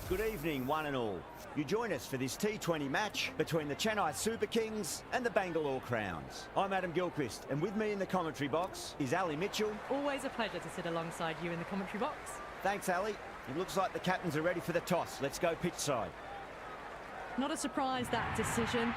Good evening, one and all. You join us for this T20 match between the Chennai Super Kings and the Bangalore Crowns. I'm Adam Gilchrist, and with me in the commentary box is Ali Mitchell. Always a pleasure to sit alongside you in the commentary box. Thanks, Ali. It looks like the captains are ready for the toss. Let's go pitch side. Not a surprise, that decision.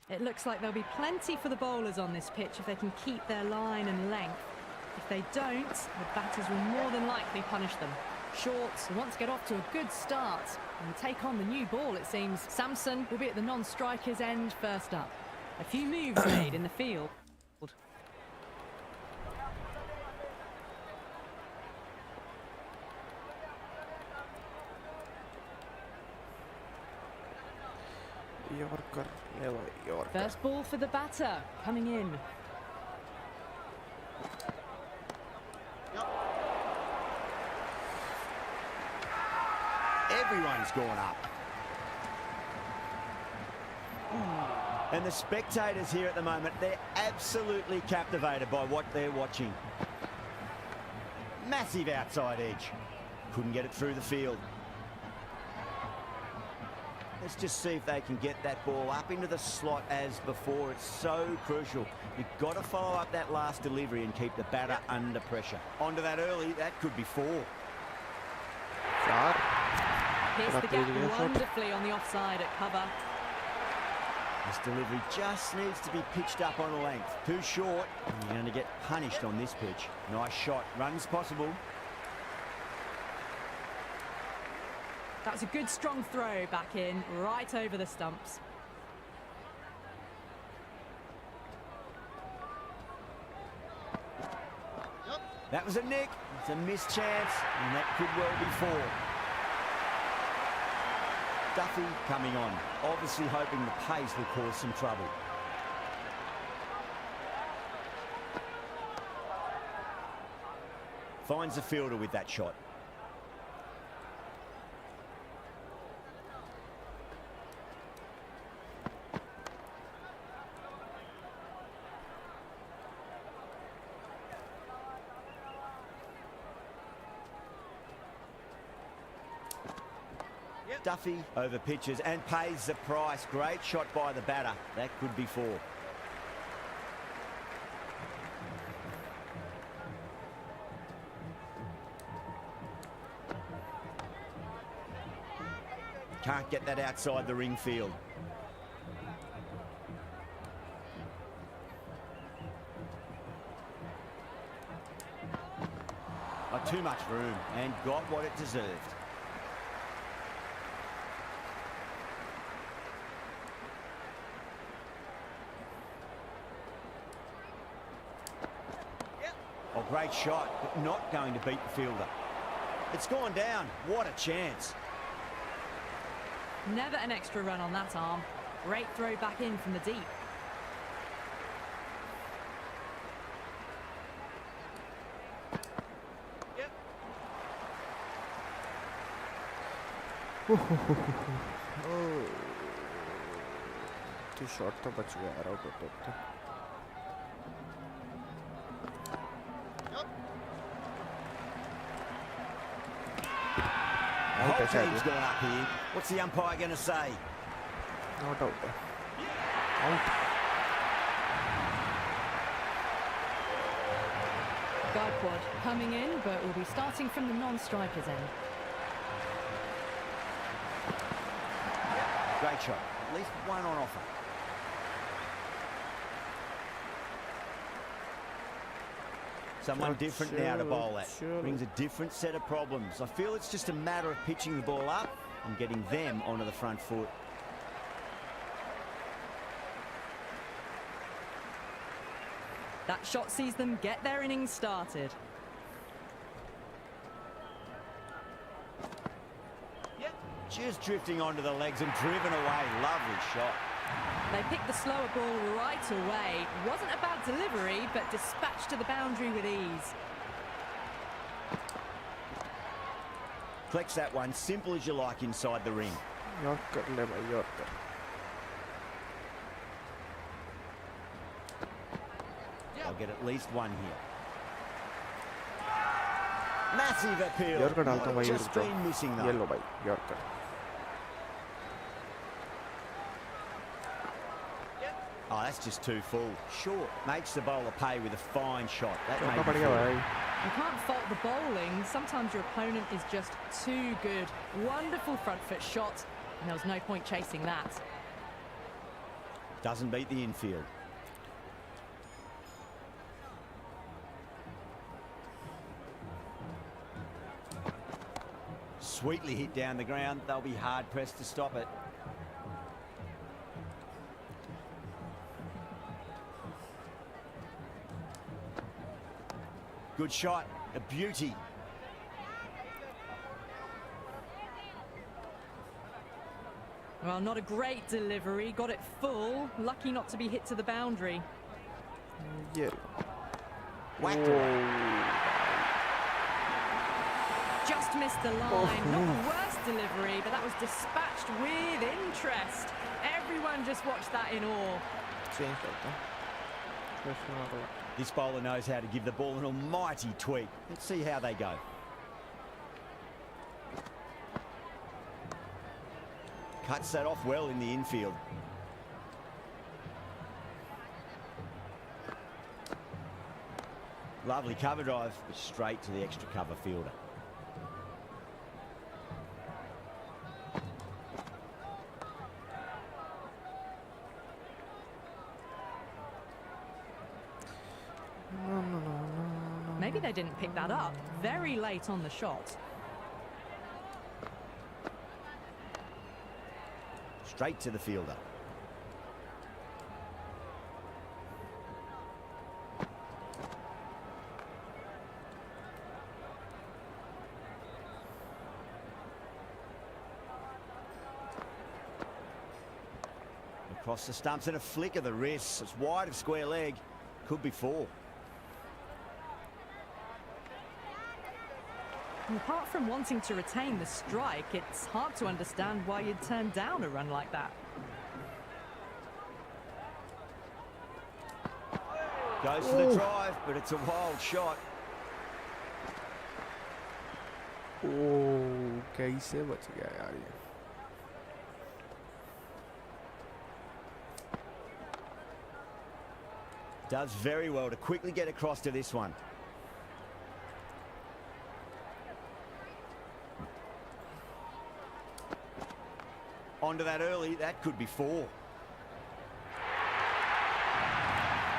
It looks like there'll be plenty for the bowlers on this pitch if they can keep their line and length. If they don't, the batters will more than likely punish them. Shorts want to get off to a good start and take on the new ball, it seems. Samson will be at the non-striker's end first up. A few moves made in the field. Yorker. First ball for the batter, coming in. Everyone's gone up. And the spectators here at the moment, they're absolutely captivated by what they're watching. Massive outside edge. Couldn't get it through the field. Let's just see if they can get that ball up into the slot as before. It's so crucial. You've got to follow up that last delivery and keep the batter under pressure. Onto that early, that could be 4. Pierced the gap wonderfully on the offside at cover. This delivery just needs to be pitched up on a length. Too short, and you're going to get punished on this pitch. Nice shot. Runs possible. That's a good strong throw back in, right over the stumps. That was a nick. It's a missed chance, and that could well be 4. Duffy coming on, obviously hoping the pace will cause some trouble. Finds the fielder with that shot. Duffy over pitches and pays the price. Great shot by the batter. That could be 4. Can't get that outside the ring field. Not too much room and got what it deserved. Oh, great shot, but not going to beat the fielder. It's gone down. What a chance. Never an extra run on that arm. Great throw back in from the deep. Too short तो बच गया यार out तो The whole team's gone up here. What's the umpire going to say? Not out. Out. Guide quad coming in, but will be starting from the non-striker's end. Great shot. At least one on offer. Someone different now to bowl at. Brings a different set of problems. I feel it's just a matter of pitching the ball up and getting them onto the front foot. That shot sees them get their innings started. Just drifting onto the legs and driven away. Lovely shot. They picked the slower ball right away. Wasn't a bad delivery, but dispatched to the boundary with ease. Collects that one, simple as you like inside the ring. Yorker ले भाई yorker. They'll get at least one here. Massive appeal. Yorker डालता हूँ भाई. Just been missing though. ये लो भाई yorker. Oh, that's just too full. Short. Makes the bowler pay with a fine shot. That चौका may पड़ be गया full. भाई. You can't fault the bowling. Sometimes your opponent is just too good. Wonderful front foot shot, and there was no point chasing that. Doesn't beat the infield. Sweetly hit down the ground. They'll be hard pressed to stop it. Good shot, a beauty. Well, not a great delivery. Got it full. Lucky not to be hit to the boundary. ये Whacked it. Just missed the line. Not the worst delivery, but that was dispatched with interest. Everyone just watched that in awe. Change करता हूँ. This bowler knows how to give the ball an almighty tweak. Let's see how they go. Cuts that off well in the infield. Lovely cover drive, straight to the extra cover fielder. Maybe they didn't pick that up. Very late on the shot. Straight to the fielder. Across the stumps and a flick of the wrist. It's wide of square leg. Could be four. And apart from wanting to retain the strike, it's hard to understand why you'd turn down a run like that. Goes for the drive, but it's a wild shot. ओह कैसे बच गया यार ये. Does very well to quickly get across to this one. Onto that early, that could be four.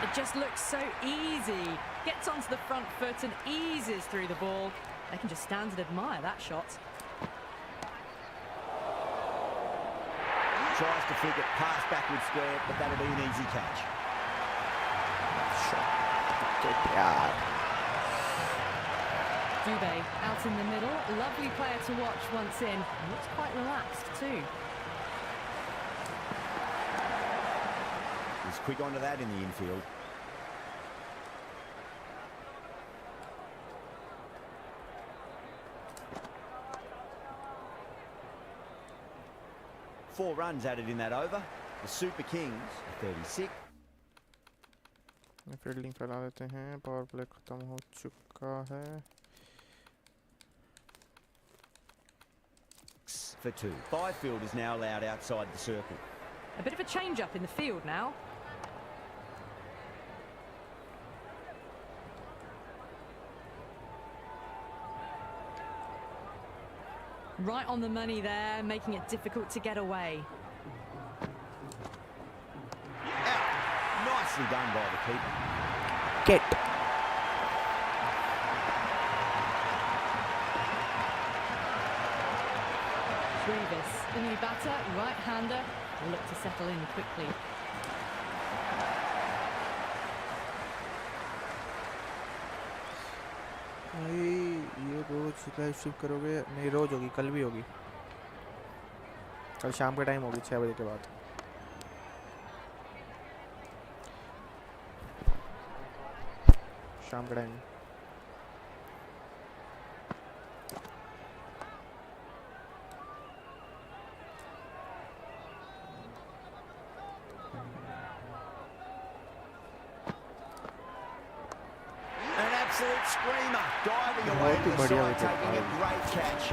It just looks so easy. Gets onto the front foot and eases through the ball. They can just stand and admire that shot. Tries to flick it past backward square, but that'll be an easy catch. यार. Dubé out in the middle. Lovely player to watch once in. Looks quite relaxed too. He's quick onto that in the infield. Four runs added in that over. The Super Kings are 36. Fielding फैला देते हैं. Power play खत्म हो चुका है. For two. 5 fielders now allowed outside the circle. A bit of a change up in the field now. Right on the money there, making it difficult to get away. Out. Nicely done by the keeper. Get. Grievous, the new batter, right-hander, will look to settle in quickly. भाई ये रोज live stream करोगे? नहीं, रोज होगी. कल भी होगी. कल शाम के टाइम होगी 6 बजे के बाद. शाम का time An absolute screamer, diving away बहुत to ही the बढ़िया side, विकेट taking a भाई great catch.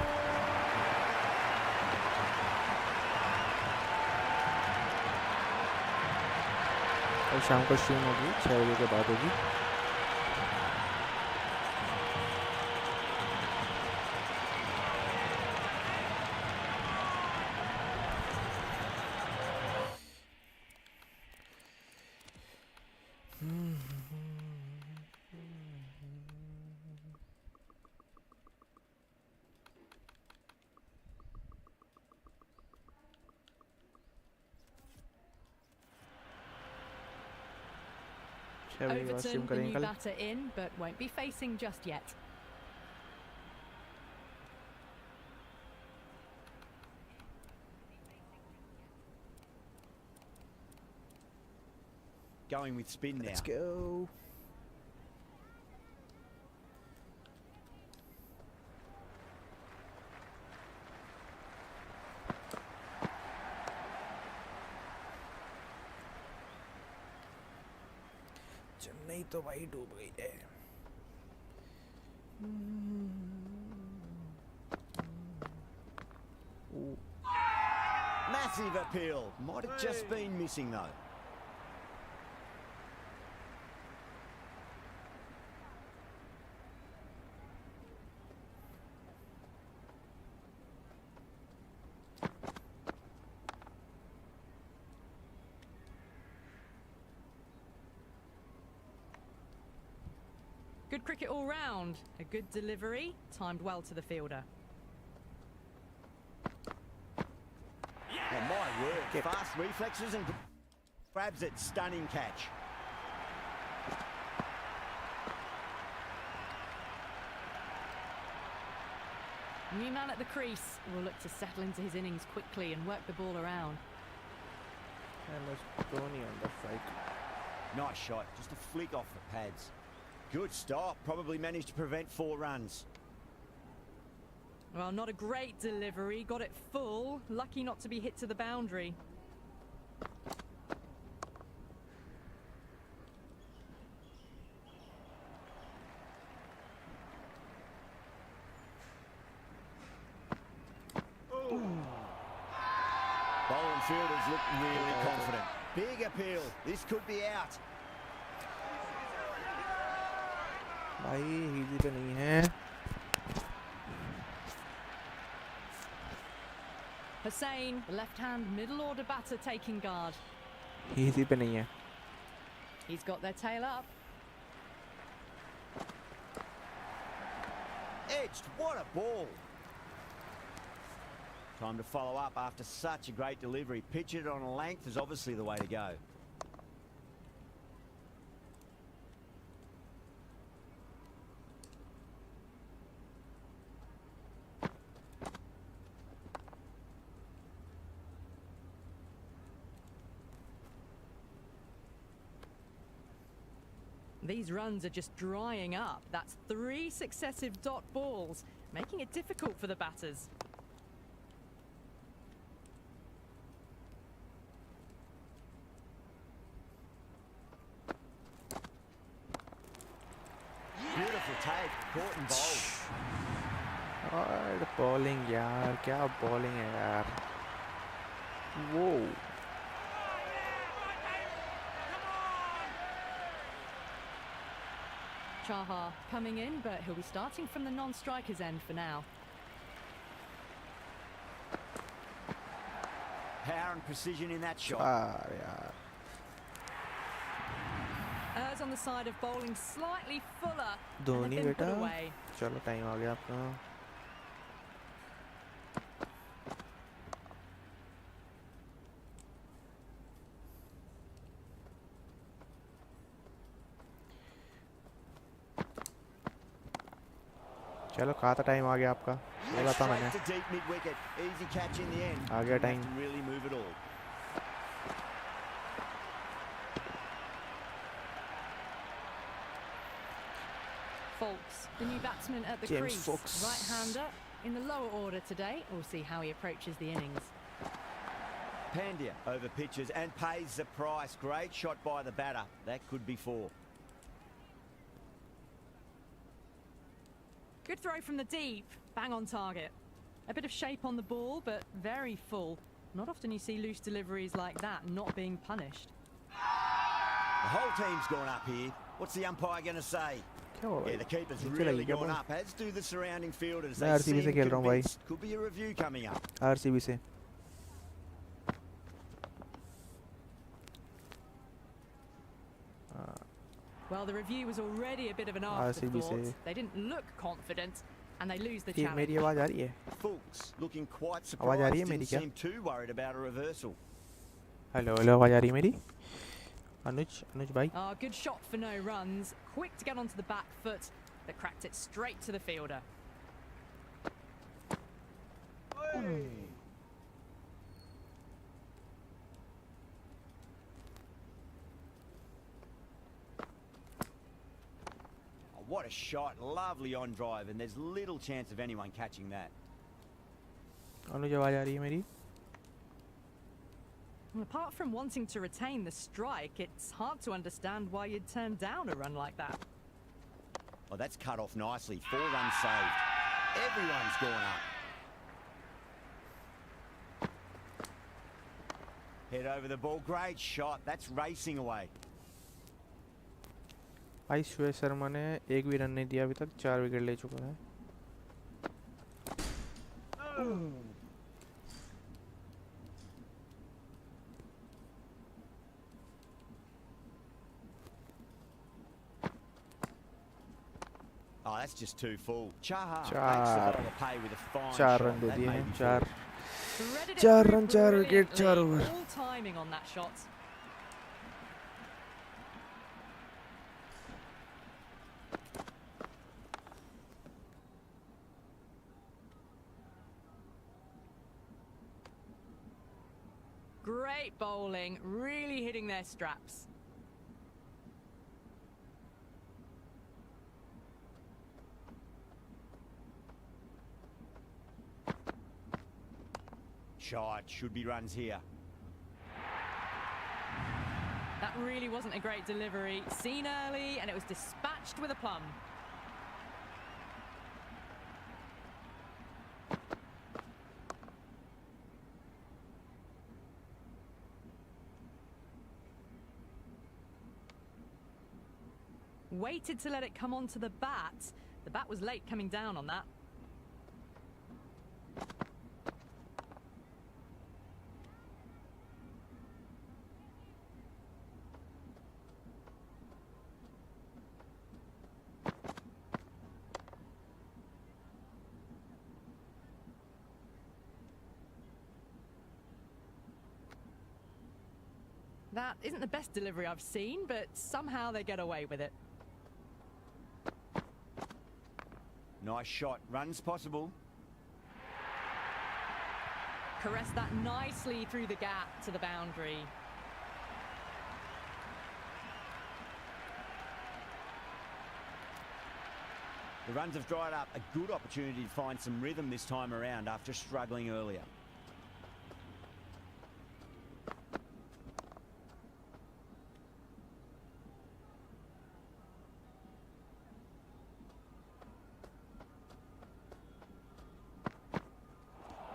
कल शाम को स्ट्रीम होगी 6 बजे के बाद होगी Overton, the करेंगे new कल batter in, but won't be facing just yet. Going with spin now. Let's go. Chennai तो भाई डूब गई है Massive appeal. Might have just been missing though. Good cricket all round. A good delivery, timed well to the fielder. Oh my word, fast reflexes and grabs it, stunning catch. New man at the crease will look to settle into his innings quickly and work the ball around. MS Dhoni on the strike. Nice shot, just a flick off the pads. Good stop, probably managed to prevent 4 runs. Well, not a great delivery, got it full. Lucky not to be hit to the boundary. Bowling fielders look really confident. Big appeal, this could be out. भाई easy पे नहीं है Hussain, the left-hand middle order batter taking guard. Easy पे नहीं है He's got their tail up. Edged, what a ball. Time to follow up after such a great delivery. Pitch it on a length is obviously the way to go. These runs are just drying up. That's 3 successive dot balls, making it difficult for the batters. Beautiful take, caught and bowled. और bowling यार क्या bowling है यार वो Chaha coming in, but he'll be starting from the non-striker's end for now. Power and precision in that shot. यार Errs on the side of bowling slightly fuller. and Dhoni they've been put बेटा away. चलो time आ गया आपका चलो कहा था time आ गया आपका बोला था मैंने Straight to deep mid-wicket. Easy catch in the end. आ गया Didn't have time to really move it all. Folks, the new batsman at the James crease. Fox. Right-hander in the lower order today. We'll see how he approaches the innings. Pandya over pitches and pays the price. Great shot by the batter. That could be 4. Good throw from the deep. Bang on target. A bit of shape on the ball, but very full. Not often you see loose deliveries like that not being punished. The whole team's gone up here. What's the umpire going to say? क्या हुआ Yeah, भाई? the keeper's नीचे really लगी क्या gone ball? up, as do the surrounding fielders. मैं They RCB से seem खेल रहा हूँ भाई। convinced. Could be a review coming up. RCB से। Well, the review was already a bit of an RCB afterthought. से। They didn't look confident, and they lose the ठीक challenge. मेरी आवाज आ रही है? Fulks looking quite आवाज आ रही surprised. है मेरी Didn't क्या? seem too worried about a reversal. Hello hello आवाज आ रही है मेरी? अनुज भाई। Ah, good shot for no runs. Quick to get onto the back foot, but cracked it straight to the fielder. Oh, what a shot. Lovely on drive, and there's little chance of anyone catching that. अनुज आवाज आ रही है मेरी? Well, apart from wanting to retain the strike, it's hard to understand why you'd turn down a run like that. Oh, that's cut off nicely. 4 runs saved. Everyone's gone up. Head over the ball. Great shot. That's racing away. भाई श्रेयस शर्मा ने एक भी run नहीं दिया अभी तक, 4 wicket ले चुका है। Oh, that's just too full. Chahar makes the चार bowler pay with a fine चार shot. रन दे That दिए may हैं, be 4 four. Threaded it 4 through run 4 wicket 4 brilliantly. Over. All timing on that shot. Great bowling, really hitting their straps. Shot. Should be runs here. That really wasn't a great delivery. Seen early, and it was dispatched with a plum. Waited to let it come onto the bat. The bat was late coming down on that. That isn't the best delivery I've seen, but somehow they get away with it. Nice shot. Runs possible. Caressed that nicely through the gap to the boundary. The runs have dried up. A good opportunity to find some rhythm this time around after struggling earlier.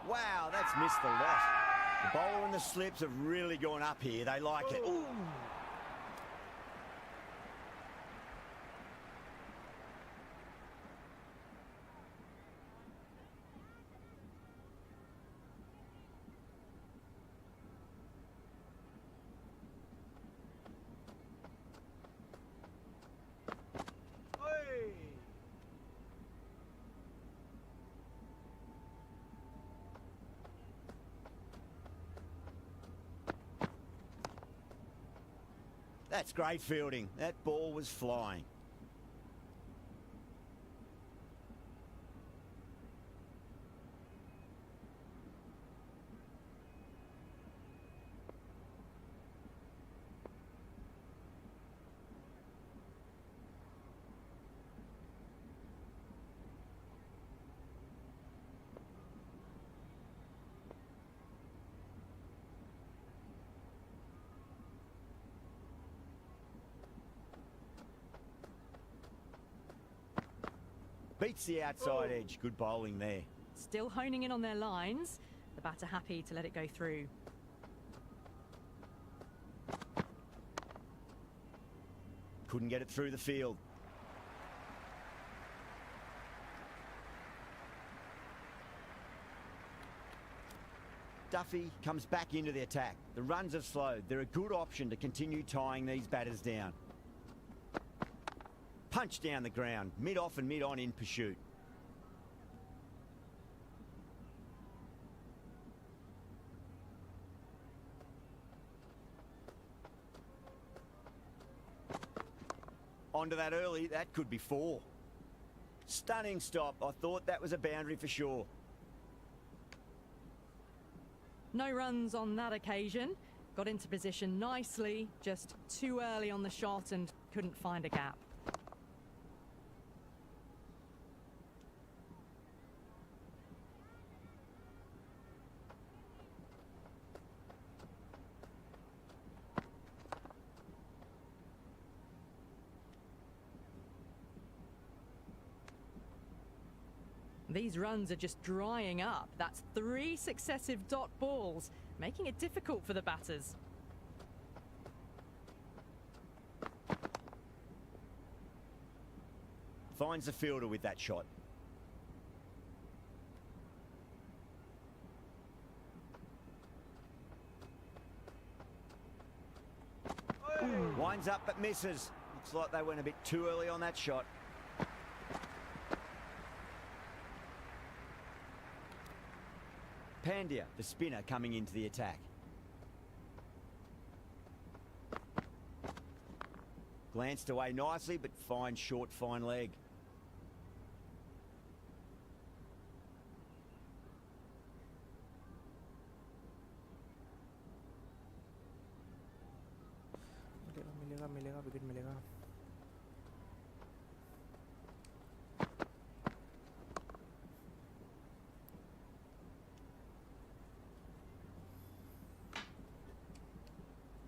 Wow, that's missed the lot. The bowler and the slips have really gone up here. They like it. Ooh. That's great fielding. That ball was flying. Beats the outside edge. Good bowling there. Still honing in on their lines. The batter happy to let it go through. Couldn't get it through the field. Duffy comes back into the attack. The runs have slowed. They're a good option to continue tying these batters down. Punch down the ground, mid-off and mid-on in pursuit. Onto that early, that could be 4. Stunning stop. I thought that was a boundary for sure. No runs on that occasion. Got into position nicely, just too early on the shot and couldn't find a gap. These runs are just drying up. That's 3 successive dot balls, making it difficult for the batters. Finds the fielder with that shot. Winds up but misses. Looks like they went a bit too early on that shot. Pandya, the spinner, coming into the attack. Glanced away nicely, but fine short, fine leg. मिलेगा wicket मिलेगा.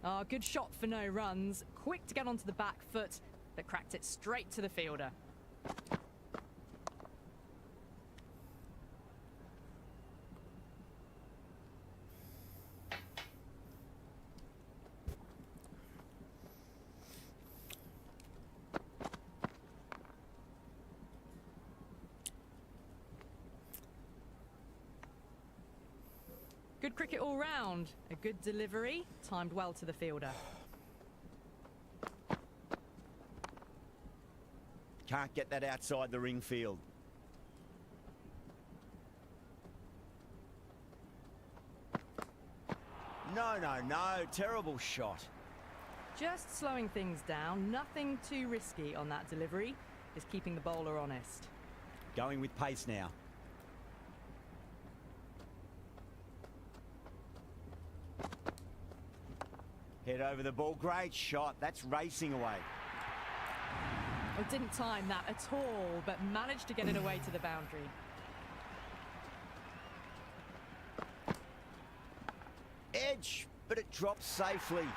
Oh, good shot for no runs. Quick to get onto the back foot, but cracked it straight to the fielder. Good cricket all round. A good delivery, timed well to the fielder. Can't get that outside the ring field. No, terrible shot. Just slowing things down, nothing too risky on that delivery. Just keeping the bowler honest. Going with pace now. Head over the ball, great shot. That's racing away. Oh, didn't time that at all, but managed to get it away to the boundary. Edge, but it drops safely.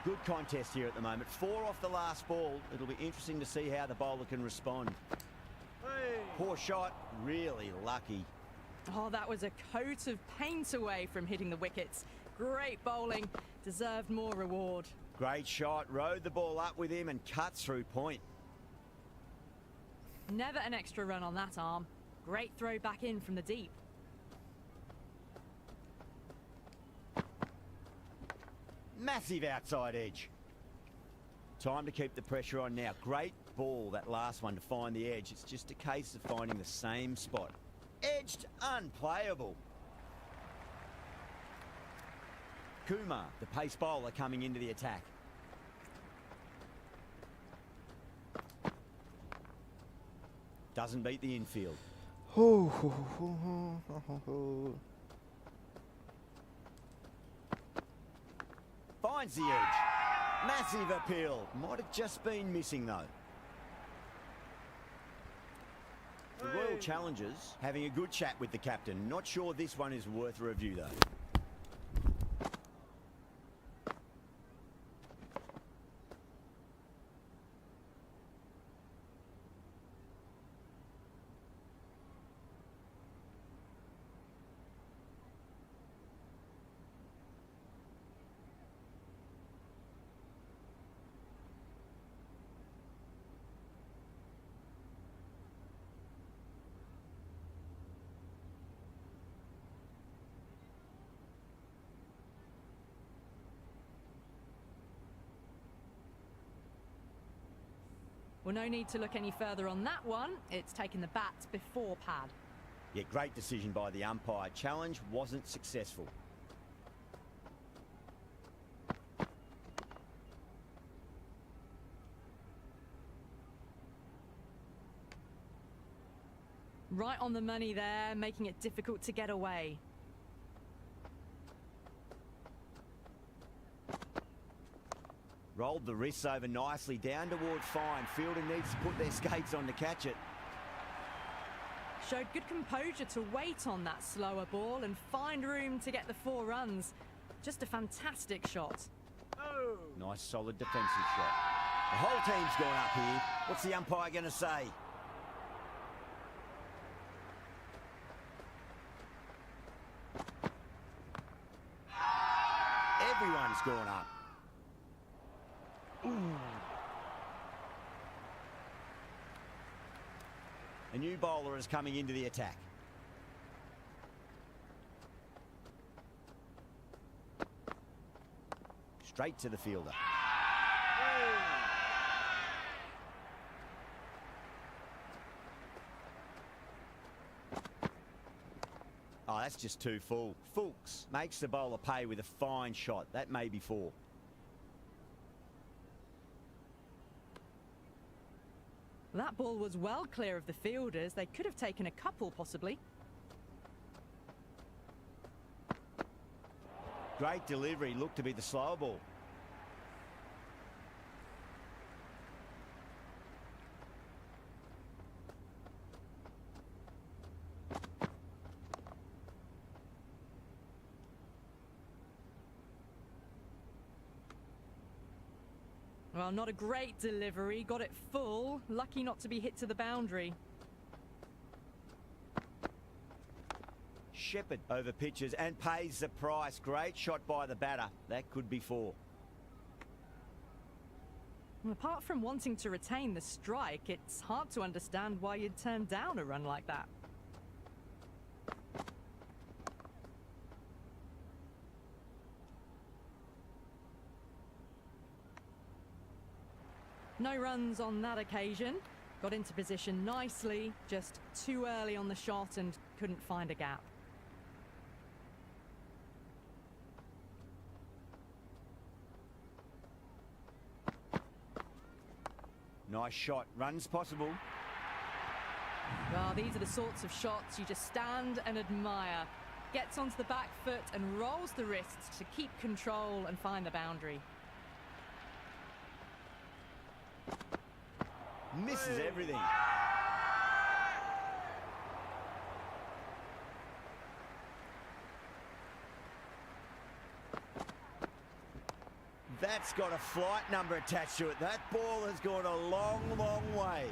Good contest here at the moment. 4 off the last ball. It'll be interesting to see how the bowler can respond. Hey. Poor shot, really lucky. Oh, that was a coat of paint away from hitting the wickets. Great bowling, deserved more reward. Great shot, rode the ball up with him and cut through point. Never an extra run on that arm. Great throw back in from the deep. Massive outside edge. Time to keep the pressure on now. Great ball, that last one, to find the edge. It's just a case of finding the same spot. Edged, unplayable. Kumar, the pace bowler, coming into the attack. Doesn't beat the infield. Finds the edge. Massive appeal. Might have just been missing though. The Royal Challengers having a good chat with the captain. Not sure this one is worth a review though. Well, no need to look any further on that one. It's taken the bat before pad. Yeah, great decision by the umpire. Challenge wasn't successful. Right on the money there, making it difficult to get away. Rolled the wrists over nicely down towards fine. Fielder needs to put their skates on to catch it. Showed good composure to wait on that slower ball and find room to get the 4 runs. Just a fantastic shot. Oh. Nice solid defensive shot. The whole team's gone up here. What's the umpire going to say? Everyone's gone up. Ooh. A new bowler is coming into the attack. Straight to the fielder. Oh, that's just too full. Fulks makes the bowler pay with a fine shot. That may be 4. That ball was well clear of the fielders. They could have taken a couple, possibly. Great delivery. Looked to be the slower ball. Well, not a great delivery. Got it full. Lucky not to be hit to the boundary. Shepherd over pitches and pays the price. Great shot by the batter. That could be 4. Well, apart from wanting to retain the strike, it's hard to understand why you'd turn down a run like that. No runs on that occasion. Got into position nicely, just too early on the shot and couldn't find a gap. Nice shot. Runs possible. Well, these are the sorts of shots you just stand and admire. Gets onto the back foot and rolls the wrists to keep control and find the boundary. Misses everything. That's got a flight number attached to it. That ball has gone a long, long way.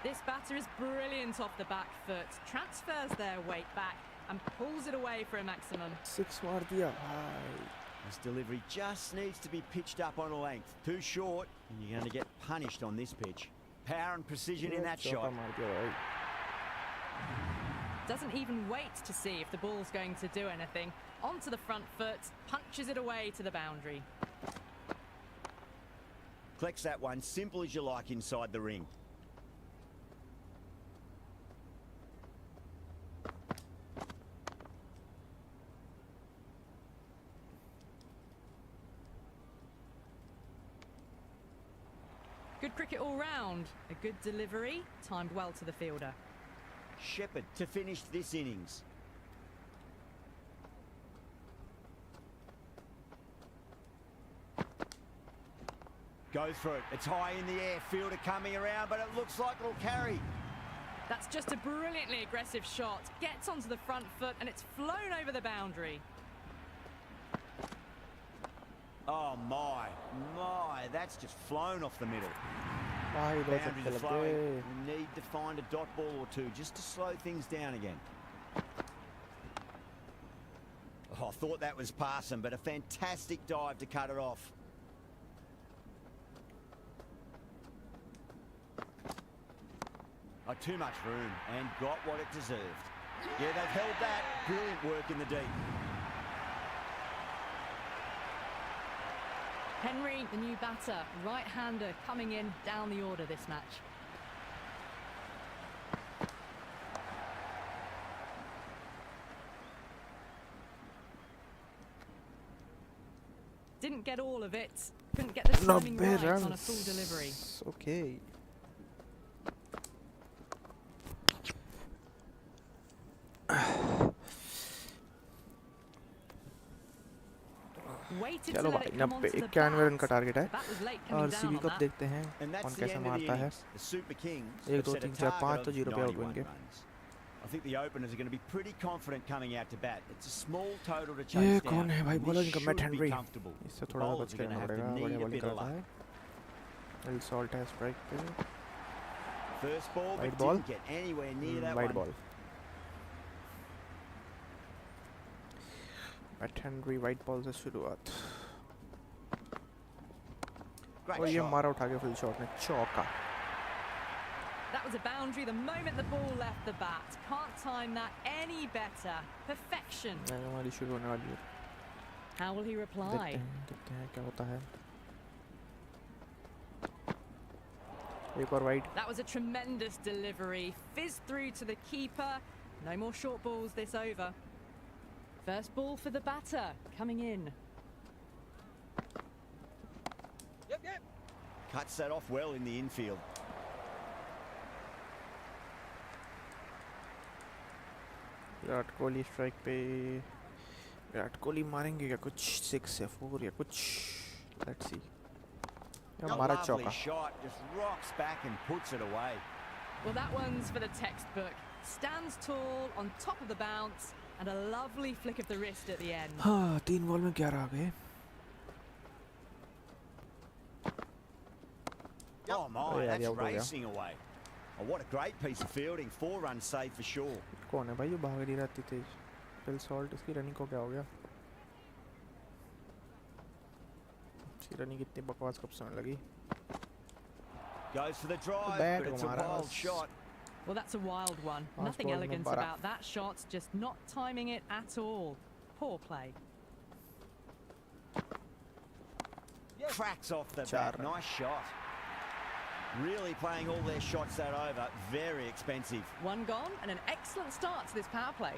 This batter is brilliant off the back foot, transfers their weight back and pulls it away for a maximum. 6 मार दिया भाई. This delivery just needs to be pitched up on a length. Too short, and you're going to get punished on this pitch. Power and precision in that shot. मार दिया भाई. Doesn't even wait to see if the ball's going to do anything. Onto the front foot, punches it away to the boundary. Collects that one, simple as you like inside the ring. Good cricket all round. A good delivery, timed well to the fielder. Shepherd to finish this innings. Goes for it. It's high in the air. Fielder coming around, but it looks like it'll carry. That's just a brilliantly aggressive shot. Gets onto the front foot and it's flown over the boundary. Oh my, that's just flown off the middle. भाई 2 Boundaries छक्के are लग flowing. गए. We need to find a dot ball or two just to slow things down again. Oh, I thought that was passing, but a fantastic dive to cut it off. Oh, too much room and got what it deserved. Yeah, they've held that. Brilliant work in the deep. Henry, the new batter, right-hander coming in down the order this match. Didn't get all of it. Couldn't get the timing right on a full delivery. Okay. Waited चलो to let भाई it come 90 onto the 91 run का bat. Target है That was late coming down RCB on कब that. देखते हैं And that's कौन the कैसे end of the मारता है innings. The Super Kings 1 have 2 set a 3 4 5 target तो of 0 पे आउट 91 होंगे runs. I think the openers are going to be pretty confident coming out to bat. It's a small total to ये chase down. कौन है भाई and bowler this इनका should Matt be Henry comfortable. इससे The थोड़ा सा bowlers बच are के going to रहना have to पड़ेगा need बढ़िया a बॉलिंग bit of करता luck. है एल सॉल्ट है स्ट्राइक पे First ball, White but ball. didn't get anywhere near that wide one. Ball Matt Henry wide ball से शुरुआत Great और ये shot. मारा उठा के फुल शॉट में चौका That was a boundary the moment the ball left the bat. Can't time that any better. Perfection. हमारी शुरू होने वाली है How will he reply? देखते हैं क्या होता है एक और wide That was a tremendous delivery. Fizzed through to the keeper. No more short balls this over. First ball for the batter, coming in. Cuts that off well in the infield. Virat Kohli strike पे विराट कोहली मारेंगे क्या कुछ 6 या 4 या कुछ let's see A मारा lovely चौका shot, just rocks back and puts it away. Well, that one's for the textbook. Stands tall, on top of the bounce, and a lovely flick of the wrist at the end. हाँ 3 ball में 11 आ गए Oh my, Oh, yeah, that's yeah, yeah. racing away. Oh, what a great piece of fielding. 4 runs saved for sure. कौन है भाई ये भाग नहीं रहती तेज फिल सॉल्ट इसकी रनिंग को क्या हो गया इसकी रनिंग कितनी बकवास कब से लगी Goes for the drive, Bad but it's a Omar. wild shot. Well, that's a wild one. Fast Nothing ball elegant number. about that shot, just not timing it at all. Poor play. Cracks off the Char. bat. Nice shot. Really playing all their shots that over. Very expensive. One gone, and an excellent start to this power play.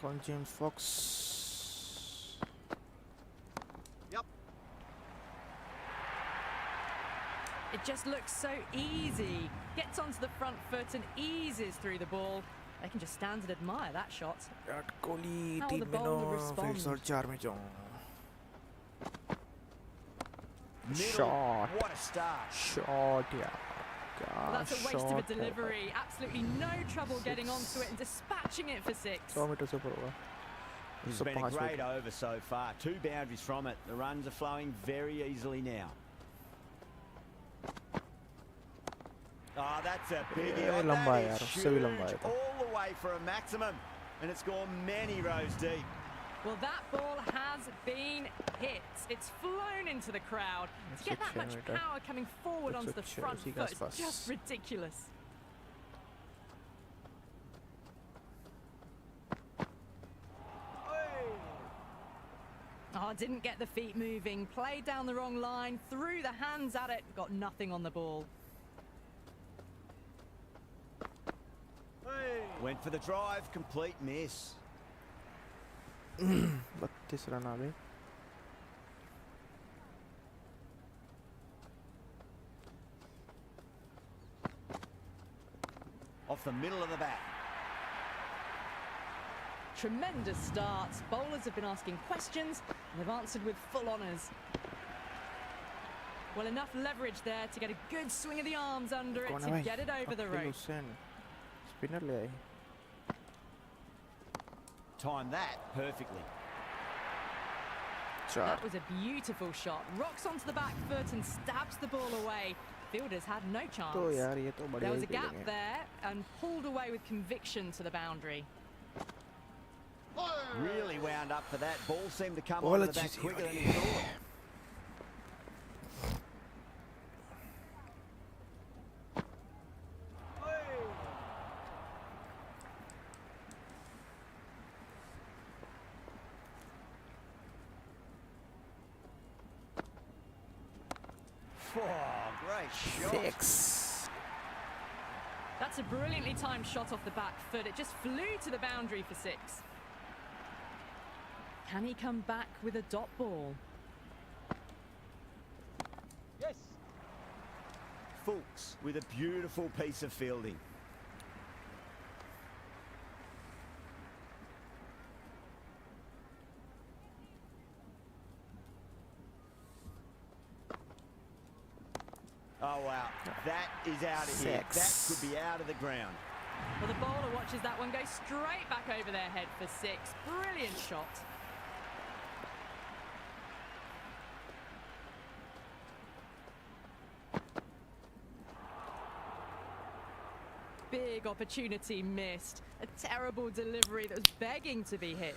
कौन James Fox It just looks so easy. Gets onto the front foot and eases through the ball. They can just stand and admire that shot. Virat Kohli How 3 the में bowler 9 responds. फिर और 4 में जाऊं Middle. Shot. What a start. Shot यार क्या Well, that's a waste of a shot है delivery. Absolutely no trouble getting onto it and dispatching it for 6. 100 metre से ऊपर होगा It's been a great over so far. 2 boundaries from it. The runs are flowing very easily now. Oh, that's a biggie. ये Oh, लंबा है that यार, is उससे भी लंबा है huge. तो। All the way for a maximum. And it's gone many rows deep. Well, that ball has been hit. It's flown into the crowd. To get that much 106 meter. power coming forward onto the 106 front उसी के foot is आसपास। just ridiculous. Oh, didn't get the feet moving. Played down the wrong line. Threw the hands at it. Got nothing on the ball. Went for the drive. Complete miss. 32 run आ गए Off the middle of the bat. Tremendous start. Bowlers have been asking questions and they've answered with full honours. Well, enough leverage there to get a good swing of the arms under it कौन है to भाई get it over the Abdul rope. Hussain spinner ले आई Timed that perfectly. 4 That was a beautiful shot. Rocks onto the back foot and stabs the ball away. Fielders had no chance. तो यार ये तो बढ़िया There was he a gap खेलेंगे there and pulled away with conviction to the boundary. Really wound up for that. Ball seemed to come Ball onto the अच्छी bat थी quicker than भाई। he thought. Oh, great shot. 6. That's a brilliantly timed shot off the back foot. It just flew to the boundary for 6. Can he come back with a dot ball? Yes. Fulks with a beautiful piece of fielding. Oh, wow. That is out of here. That could be out of the ground. Well, the bowler watches that one go straight back over their head for 6. Brilliant shot. Big opportunity missed. A terrible delivery that was begging to be hit.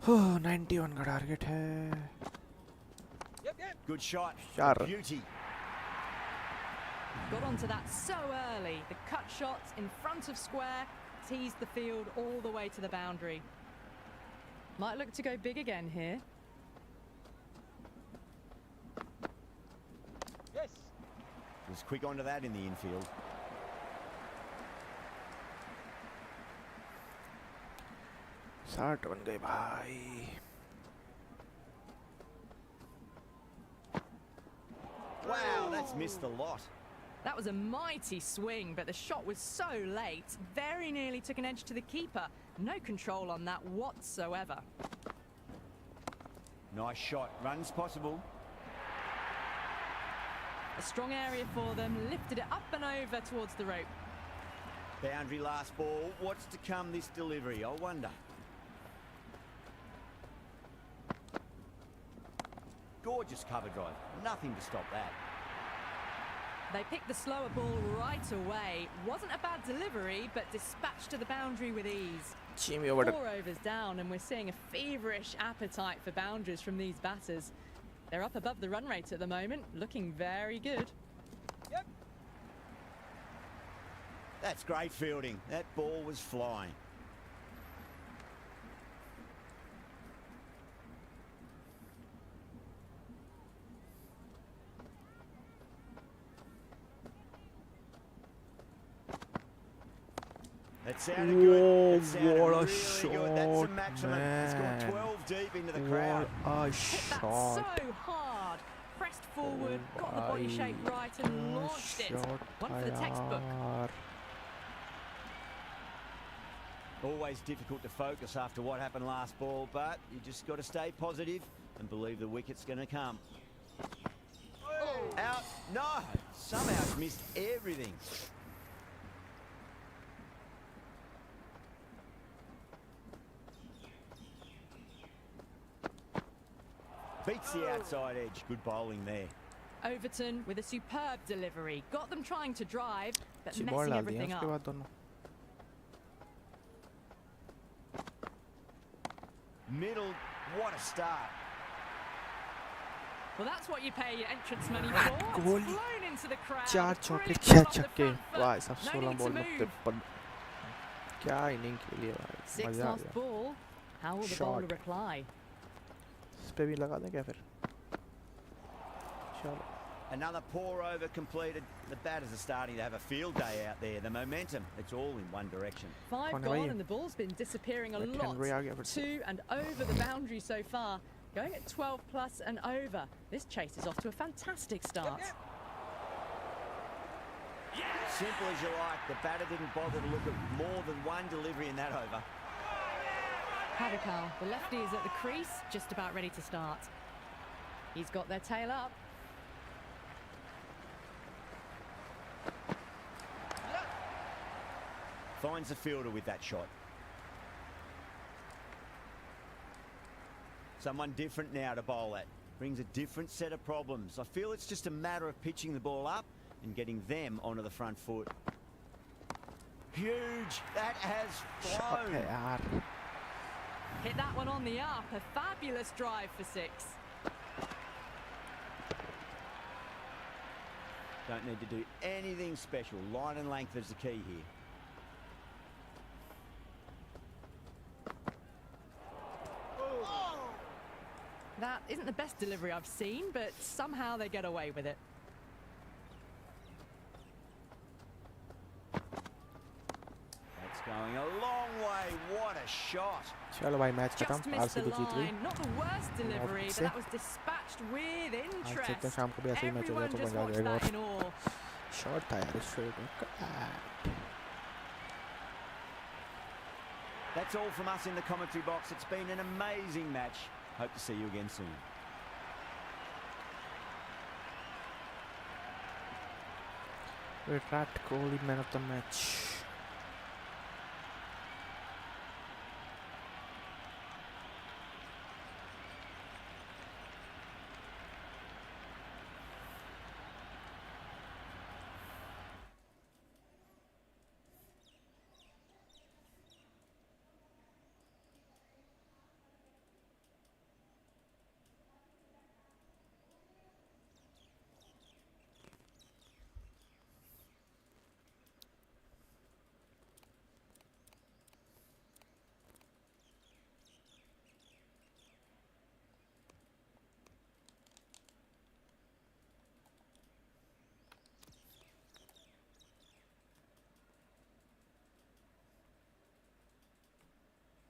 Oh, 91 का target है. Good shot. Sure. Beauty. Got onto that so early. The cut shot in front of square teased the field all the way to the boundary. Might look to go big again here. Yes. Was quick onto that in the infield. साठ बन गए भाई. Wow, that's missed a lot. That was a mighty swing, but the shot was so late. Very nearly took an edge to the keeper. No control on that whatsoever. Nice shot. Runs possible. A strong area for them. Lifted it up and over towards the rope. Boundary last ball. What's to come this delivery? I wonder. Gorgeous cover drive. Nothing to stop that. They picked the slower ball right away. Wasn't a bad delivery, but dispatched to the boundary with ease. 4 overs down, and we're seeing a feverish appetite for boundaries from these batters. They're up above the run rate at the moment, looking very good. Yep. That's great fielding. That ball was flying. That sounded good. That sounded what a really shot, good. That's a maximum. It's gone man. 12 deep into the crowd. What a Hit that shot. so hard. Pressed forward, got the body shape right and launched it. One for the textbook. Always difficult to focus after what happened last ball, but you just got to stay positive and believe the wicket's going to come. Out. No. Somehow it's missed everything. Beats the outside edge. Good bowling there. Overton with a superb delivery. Got them trying to drive, but अच्छी ball messing डाल दी everything उसके up. बाद दोनों. Middle. What a start. Well, that's what you pay your entrance money for. It's goal. flown into the crowd. 4 चौके Brilliant 6 shot off the छक्के. front foot. भाई सब No 16 need to ball में move. 53. क्या inning खेली है भाई. 6th मजा आ last गया. ball. How will the Shot. bowler reply? इस पे भी लगा दें क्या फिर? चलो. Another pour over completed. The batters are starting to have a field day out there. The momentum, it's all in one direction. 5 कौन है gone भाई? and the ball's been disappearing a Henry lot. आ गया फिर से. 2 and over the boundary so far. Going at 12 plus and over. This chase is off to a fantastic start. Simple as you like. The batter didn't bother to look at more than one delivery in that over. Padikal, the lefty is at the crease, just about ready to start. He's got their tail up. Finds the fielder with that shot. Someone different now to bowl at. Brings a different set of problems. I feel it's just a matter of pitching the ball up and getting them onto the front foot. Huge. That has shot है flown. यार. Hit that one on the up. A fabulous drive for 6. Don't need to do anything special. Line and length is the key here. That isn't the best delivery I've seen, but somehow they get away with it. shot. चलो भाई match खत्म Just missed the RCB जीत गई line. Not the worst delivery, but से। that was dispatched with आज देखते हैं interest. शाम को भी ऐसे ही मैच हो जाए Everyone तो just मजा आ watched जाएगा that और in awe. शॉट था यार इस शॉट में That's all from us in the commentary box. It's been an amazing match. Hope to see you again soon. Virat Kohli man of the match